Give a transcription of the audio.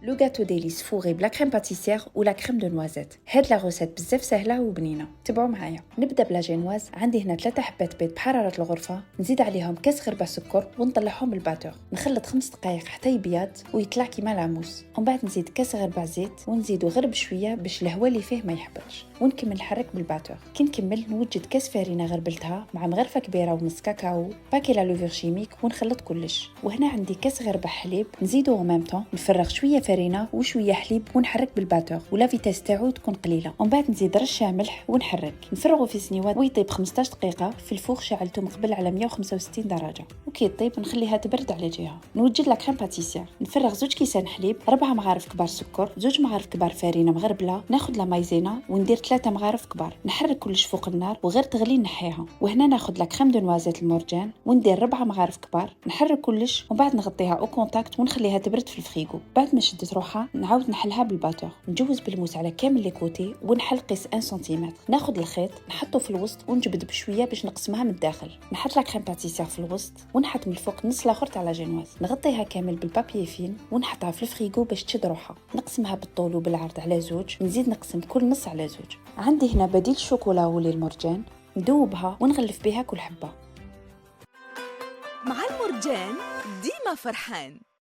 لو غاتو ديليس فوغي بلا كريم باتيسير ولا كريم دو نوازيت. هاد لا روسيت بزاف سهله وبنينه، تبعوا معايا. نبدا بلا جينواز. عندي هنا 3 حبات بيض بحراره الغرفه، نزيد عليهم كاس غربه سكر ونطلعهم بالباتور. نخلط 5 دقائق حتى يبيض ويطلع كيما لاموس. ومن بعد نزيد كاس غربه زيت ونزيدو غير بشويه باش الهواء اللي فيه ما يحبطش، ونكمل نحرك بالباتور. كي نكمل نوجد كاس فارينه غربلتها مع مغرفه كبيره ونص كاكاو باكي لا لوفر شيميك ونخلط كلش. وهنا عندي كاس غربه حليب نزيدو ان ميم طون، نفرغ شويه فارينه وشويه حليب ونحرك بالباتور ولا فيتاس تاعو تكون قليله. ومن بعد نزيد رشه ملح ونحرك. نفرغه في سنيوات ويطيب 15 دقيقه في الفوغ شعلته من قبل على 165 درجه. وكي يطيب نخليها تبرد على جهه. نوجد لا كريم باتيسير. نفرغ 2 كيسان حليب، 4 مغارف كبار سكر، 2 مغارف كبار فارينه مغربله، ناخذ لا مايزينا وندير 3 مغارف كبار. نحرك كلش فوق النار وغير تغلي نحيها. وهنا ناخذ لا كريم دو نوازيت المرجان وندير 4 مغارف كبار، نحرك كلش ومن بعد نغطيها او كونتاكت ونخليها تبرد في الفريغو. بعد ما شدت روحها نعاود نحلها بالباتور، نجوز بالموس على كامل لي كوتي ونحل قيس 1 سنتيمتر. ناخذ الخيط نحطه في الوسط ونجبد بشويه باش نقسمها من الداخل. نحط لا كريم باتيسير في الوسط ونحط من الفوق نص لاخر تاع لا جينواز. نغطيها كامل بالبابي فين ونحطها في الفريغو باش تشد روحها. نقسمها بالطول وبالعرض على 2، نزيد نقسم كل نص على 2. عندي هنا بديل شوكولا ولي المرجان، ندوبها ونغلف بها كل حبه. مع المرجان ديما فرحان.